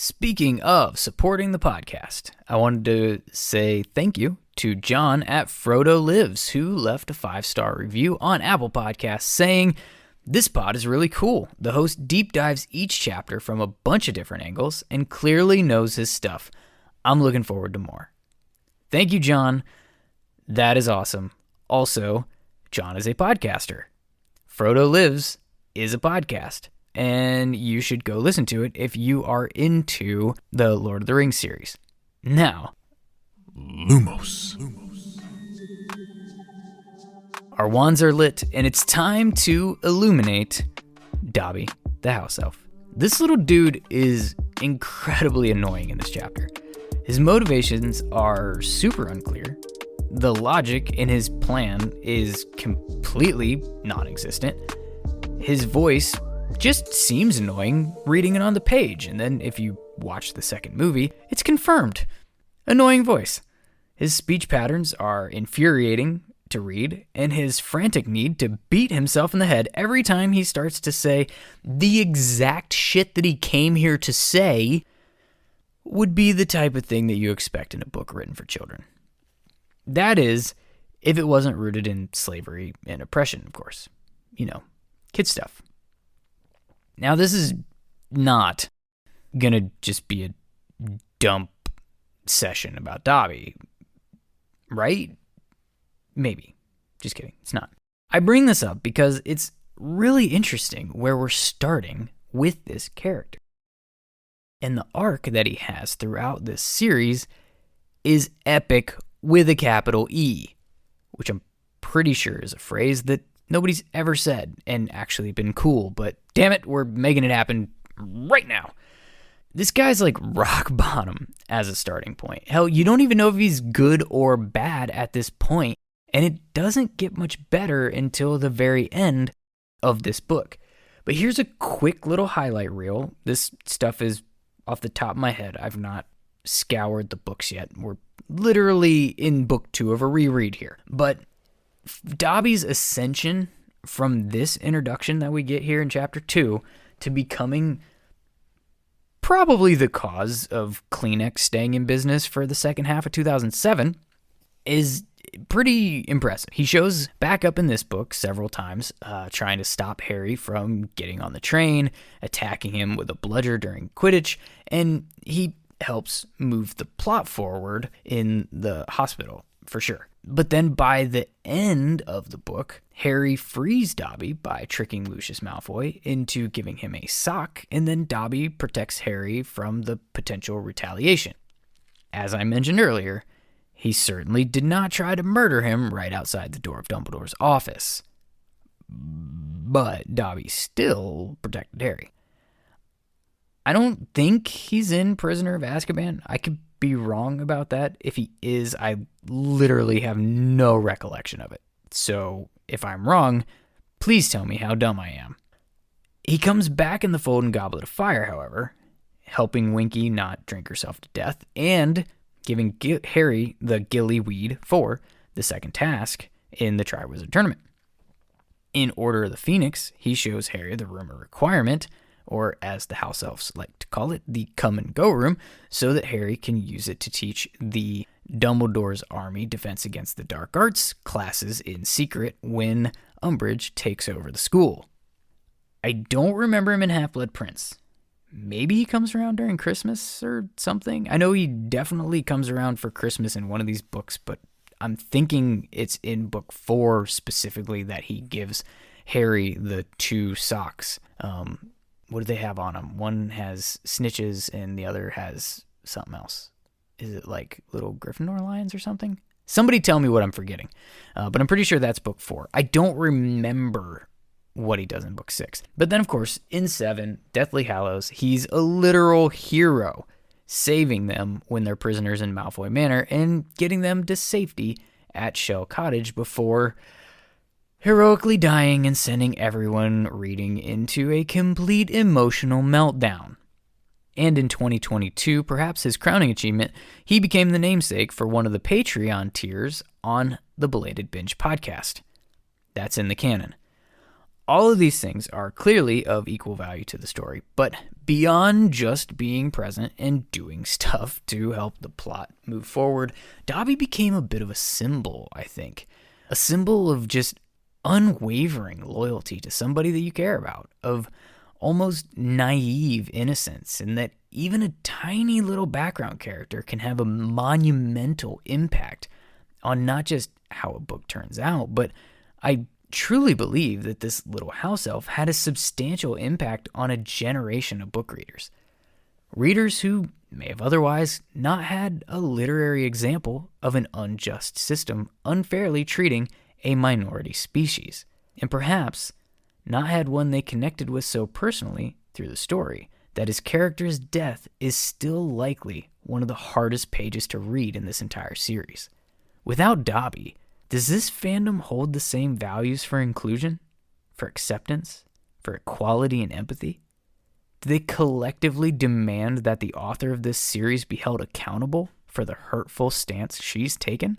Speaking of supporting the podcast, I wanted to say thank you to John at Frodo Lives, who left a 5-star review on Apple Podcasts saying, "This pod is really cool. The host deep dives each chapter from a bunch of different angles and clearly knows his stuff. I'm looking forward to more." Thank you, John. That is awesome. Also, John is a podcaster. Frodo Lives is a podcast, and you should go listen to it if you are into the Lord of the Rings series. Now, Lumos. our wands are lit, and it's time to illuminate Dobby, the house elf. This little dude is incredibly annoying in this chapter. His motivations are super unclear. The logic in his plan is completely non-existent. His voice just seems annoying reading it on the page, and then if you watch the second movie, it's confirmed. Annoying voice. His speech patterns are infuriating to read, and his frantic need to beat himself in the head every time he starts to say the exact shit that he came here to say would be the type of thing that you expect in a book written for children. That is, if it wasn't rooted in slavery and oppression, of course. You know, kid stuff. Now, this is not going to just be a dump session about Dobby, right? Maybe. Just kidding. It's not. I bring this up because it's really interesting where we're starting with this character. And the arc that he has throughout this series is epic with a capital E, which I'm pretty sure is a phrase that nobody's ever said and actually been cool, but damn it, we're making it happen right now. This guy's like rock bottom as a starting point. Hell, you don't even know if he's good or bad at this point, and it doesn't get much better until the very end of this book. But here's a quick little highlight reel. This stuff is off the top of my head. I've not scoured the books yet. We're literally in book 2 of a reread here. But Dobby's ascension from this introduction that we get here in chapter 2 to becoming probably the cause of Kleenex staying in business for the second half of 2007 is pretty impressive. He shows back up in this book several times, trying to stop Harry from getting on the train, attacking him with a bludger during Quidditch, and he helps move the plot forward in the hospital, for sure. But then by the end of the book, Harry frees Dobby by tricking Lucius Malfoy into giving him a sock, and then Dobby protects Harry from the potential retaliation. As I mentioned earlier, he certainly did not try to murder him right outside the door of Dumbledore's office. But Dobby still protected Harry. I don't think he's in Prisoner of Azkaban. I could be wrong about that. If he is, I literally have no recollection of it. So if I'm wrong, please tell me how dumb I am. He comes back in the fold in Goblet of Fire, however, helping Winky not drink herself to death and giving Harry the Gilly Weed for the second task in the Triwizard Tournament. In Order of the Phoenix, he shows Harry the room of requirement, or as the house elves like to call it, the come and go room, so that Harry can use it to teach the Dumbledore's Army Defense Against the Dark Arts classes in secret when Umbridge takes over the school. I don't remember him in Half-Blood Prince. Maybe he comes around during Christmas or something. I know he definitely comes around for Christmas in one of these books, but I'm thinking it's in book 4 specifically that he gives Harry the 2 socks. What do they have on them? One has snitches and the other has something else. Is it like little Gryffindor lions or something? Somebody tell me what I'm forgetting. But I'm pretty sure that's book 4. I don't remember what he does in book 6. But then, of course, in 7, Deathly Hallows, he's a literal hero, saving them when they're prisoners in Malfoy Manor and getting them to safety at Shell Cottage before heroically dying and sending everyone reading into a complete emotional meltdown. And in 2022, perhaps his crowning achievement, he became the namesake for one of the Patreon tiers on the Belated Binge podcast. That's in the canon. All of these things are clearly of equal value to the story, but beyond just being present and doing stuff to help the plot move forward, Dobby became a bit of a symbol, I think. A symbol of just unwavering loyalty to somebody that you care about, of almost naive innocence, and that even a tiny little background character can have a monumental impact on not just how a book turns out, but I truly believe that this little house elf had a substantial impact on a generation of book readers. Readers who may have otherwise not had a literary example of an unjust system unfairly treating a minority species, and perhaps not had one they connected with so personally through the story that his character's death is still likely one of the hardest pages to read in this entire series. Without Dobby, does this fandom hold the same values for inclusion, for acceptance, for equality and empathy? Do they collectively demand that the author of this series be held accountable for the hurtful stance she's taken?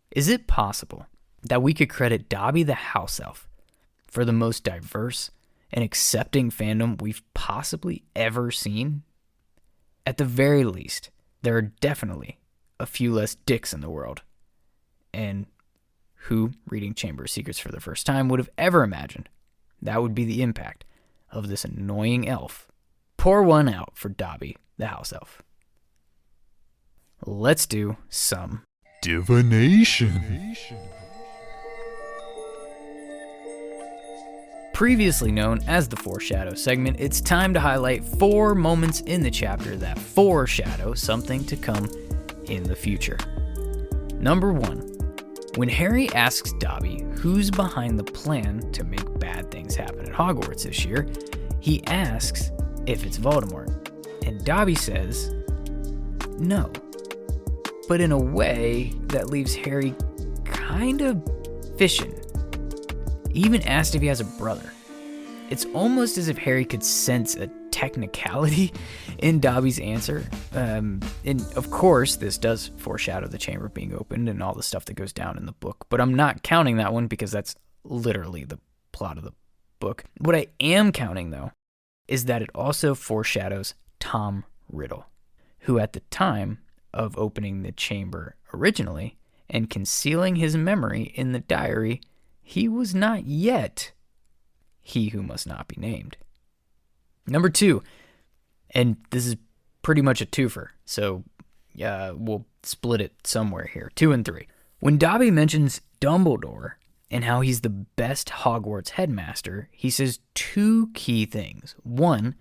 Is it possible that we could credit Dobby the house elf for the most diverse and accepting fandom we've possibly ever seen? At the very least, there are definitely a few less dicks in the world. And who, reading Chamber of Secrets for the first time, would have ever imagined that would be the impact of this annoying elf? Pour one out for Dobby, the house elf. Let's do some Divination. Previously known as the Foreshadow segment, it's time to highlight 4 moments in the chapter that foreshadow something to come in the future. Number 1. When Harry asks Dobby who's behind the plan to make bad things happen at Hogwarts this year, he asks if it's Voldemort, and Dobby says no, but in a way that leaves Harry kind of fishing. He even asked if he has a brother. It's almost as if Harry could sense a technicality in Dobby's answer. And of course, this does foreshadow the chamber being opened and all the stuff that goes down in the book, but I'm not counting that one because that's literally the plot of the book. What I am counting, though, is that it also foreshadows Tom Riddle, who at the time of opening the chamber originally and concealing his memory in the diary, he was not yet he who must not be named. Number 2, and this is pretty much a twofer, so we'll split it somewhere here, 2 and 3. When Dobby mentions Dumbledore and how he's the best Hogwarts headmaster, he says 2 key things. One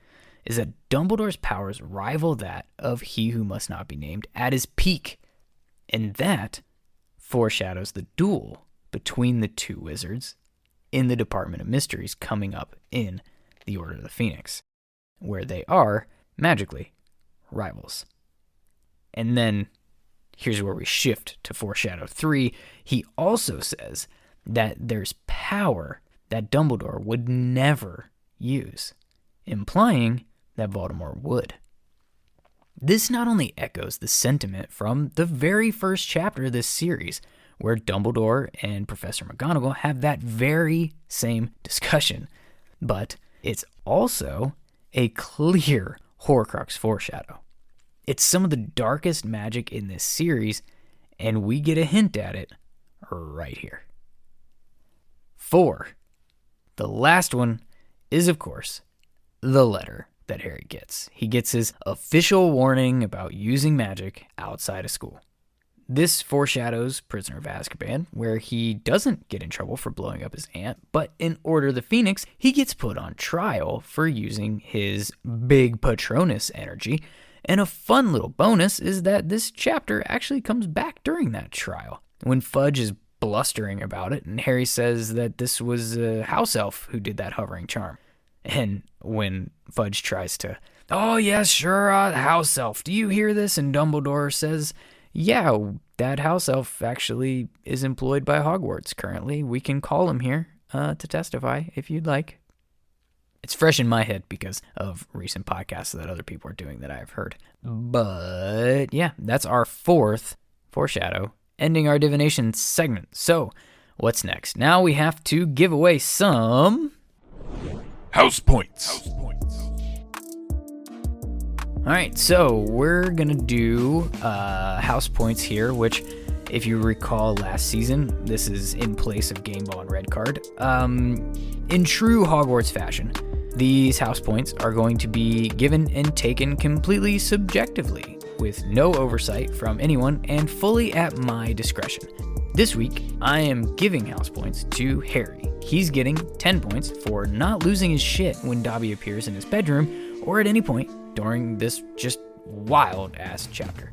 is that Dumbledore's powers rival that of he who must not be named at his peak, and that foreshadows the duel between the 2 wizards in the Department of Mysteries coming up in the Order of the Phoenix, where they are, magically, rivals. And then, here's where we shift to foreshadow 3. He also says that there's power that Dumbledore would never use, implying that Voldemort would. This not only echoes the sentiment from the very first chapter of this series, where Dumbledore and Professor McGonagall have that very same discussion, but it's also a clear Horcrux foreshadow. It's some of the darkest magic in this series, and we get a hint at it right here. 4. The last one is, of course, the letter that Harry gets. He gets his official warning about using magic outside of school. This foreshadows Prisoner of Azkaban, where he doesn't get in trouble for blowing up his aunt, but in Order of the Phoenix, he gets put on trial for using his big Patronus energy. And a fun little bonus is that this chapter actually comes back during that trial, when Fudge is blustering about it, and Harry says that this was a house elf who did that hovering charm. And when Fudge tries to, oh yes, sure, house elf, do you hear this? And Dumbledore says, yeah, that house elf actually is employed by Hogwarts currently. We can call him here to testify if you'd like. It's fresh in my head because of recent podcasts that other people are doing that I've heard. But yeah, that's our 4th foreshadow, ending our divination segment. So What's next? Now we have to give away some House points. Alright, so we're gonna do house points here, which, if you recall last season, this is in place of Game Ball and Red Card. In true Hogwarts fashion, these house points are going to be given and taken completely subjectively, with no oversight from anyone and fully at my discretion. This week, I am giving house points to Harry. He's getting 10 points for not losing his shit when Dobby appears in his bedroom or at any point during this just wild-ass chapter.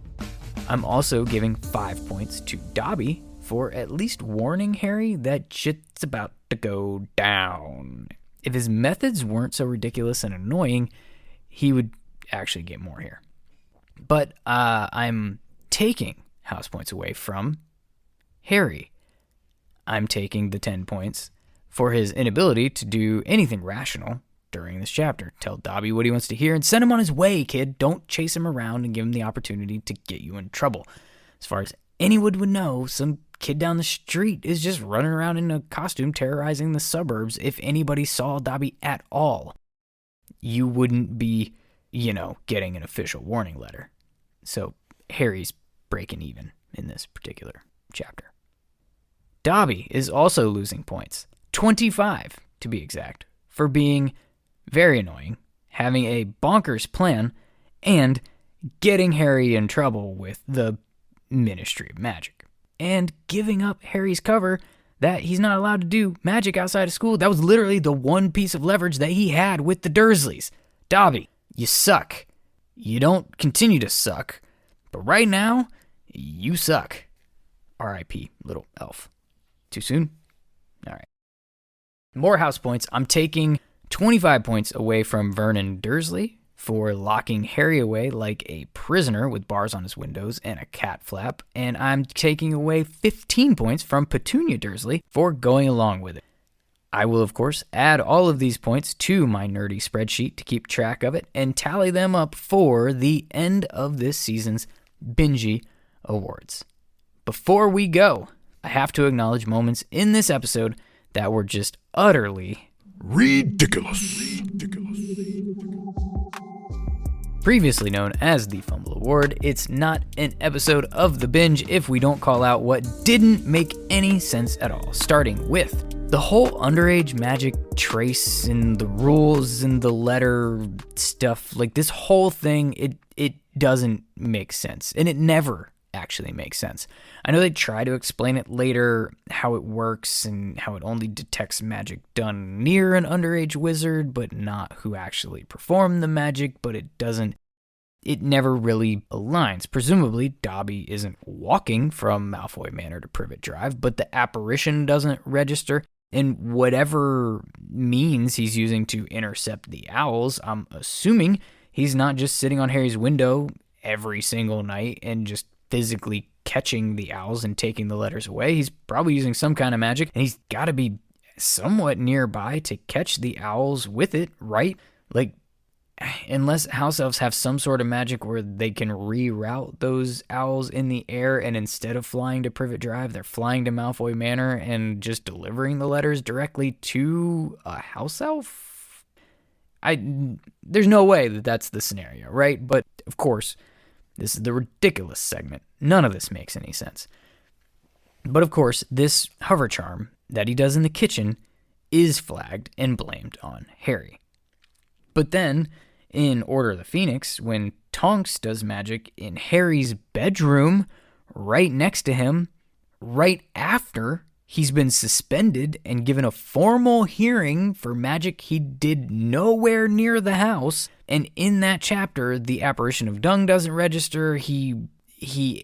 I'm also giving 5 points to Dobby for at least warning Harry that shit's about to go down. If his methods weren't so ridiculous and annoying, he would actually get more here. But I'm taking house points away from Harry. I'm taking the 10 points for his inability to do anything rational during this chapter. Tell Dobby what he wants to hear and send him on his way, kid. Don't chase him around and give him the opportunity to get you in trouble. As far as anyone would know, some kid down the street is just running around in a costume terrorizing the suburbs. If anybody saw Dobby at all, you wouldn't be, getting an official warning letter. So Harry's breaking even in this particular chapter. Dobby is also losing points, 25 to be exact, for being very annoying, having a bonkers plan, and getting Harry in trouble with the Ministry of Magic, and giving up Harry's cover that he's not allowed to do magic outside of school. That was literally the one piece of leverage that he had with the Dursleys. Dobby, you suck. You don't continue to suck, but right now, you suck. R.I.P. little elf. Too soon? All right. More house points. I'm taking 25 points away from Vernon Dursley for locking Harry away like a prisoner with bars on his windows and a cat flap. And I'm taking away 15 points from Petunia Dursley for going along with it. I will, of course, add all of these points to my nerdy spreadsheet to keep track of it and tally them up for the end of this season's Bingy Awards. Before we go, I have to acknowledge moments in this episode that were just utterly Riddikulus. Previously known as the Fumble Award, it's not an episode of The Binge if we don't call out what didn't make any sense at all, starting with the whole underage magic trace and the rules and the letter stuff. Like, this whole thing, it doesn't make sense, and it never actually makes sense. I know they try to explain it later, how it works and how it only detects magic done near an underage wizard, but not who actually performed the magic, but it never really aligns. Presumably, Dobby isn't walking from Malfoy Manor to Privet Drive, but the apparition doesn't register, and whatever means he's using to intercept the owls, I'm assuming he's not just sitting on Harry's window every single night and just physically catching the owls and taking the letters away. He's probably using some kind of magic, and he's got to be somewhat nearby to catch the owls with it, right? Like, unless house elves have some sort of magic where they can reroute those owls in the air, and instead of flying to Privet Drive, they're flying to Malfoy Manor and just delivering the letters directly to a house elf? There's no way that that's the scenario, right? But, of course, this is the ridiculous segment. None of this makes any sense. But of course, this hover charm that he does in the kitchen is flagged and blamed on Harry. But then, in Order of the Phoenix, when Tonks does magic in Harry's bedroom, right next to him, right after he's been suspended and given a formal hearing for magic he did nowhere near the house, and in that chapter, the apparition of Dung doesn't register. He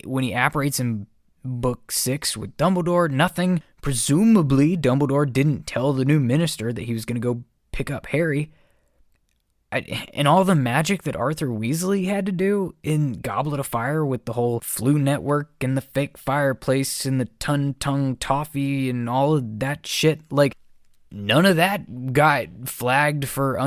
when he apparates in Book 6 with Dumbledore, nothing. Presumably, Dumbledore didn't tell the new minister that he was going to go pick up Harry. And all the magic that Arthur Weasley had to do in Goblet of Fire with the whole flu network and the fake fireplace and the tongue toffee and all of that shit, like, none of that got flagged for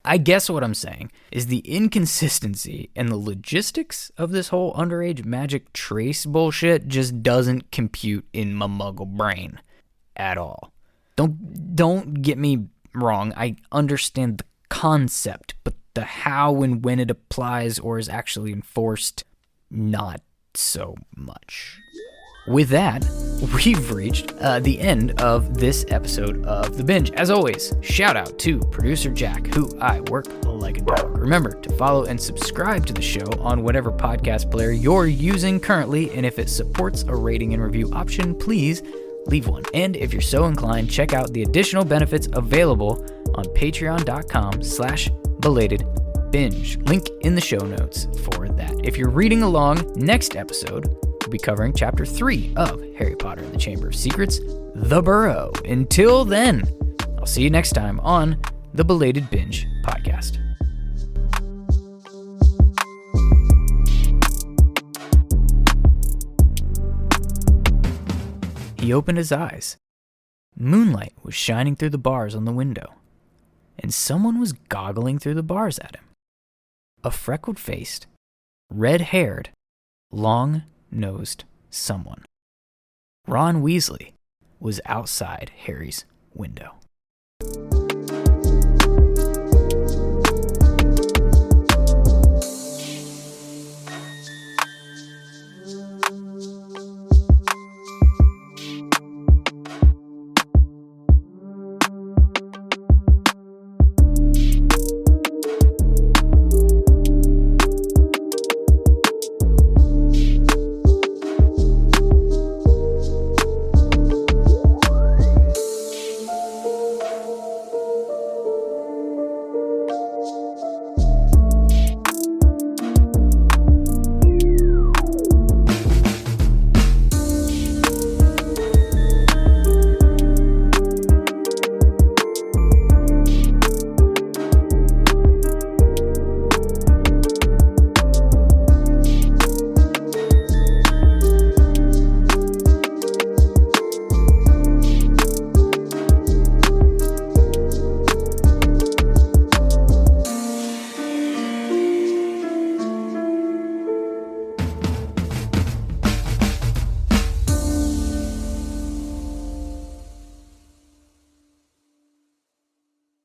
I guess what I'm saying is the inconsistency and the logistics of this whole underage magic trace bullshit just doesn't compute in my muggle brain at all. Don't get me wrong. I understand the concept, but the how and when it applies or is actually enforced, not so much. With that, we've reached the end of this episode of The Binge. As always, shout out to producer Jack, who I work like a dog. Remember to follow and subscribe to the show on whatever podcast player you're using currently, and if it supports a rating and review option, please leave one. And if you're so inclined, check out the additional benefits available on patreon.com/belatedbinge. Link in the show notes for that. If you're reading along, next episode, we'll be covering Chapter 3 of Harry Potter and the Chamber of Secrets, The Burrow. Until then, I'll see you next time on the Belated Binge podcast. He opened his eyes. Moonlight was shining through the bars on the window, and someone was goggling through the bars at him. A freckled-faced, red-haired, long-nosed someone. Ron Weasley was outside Harry's window.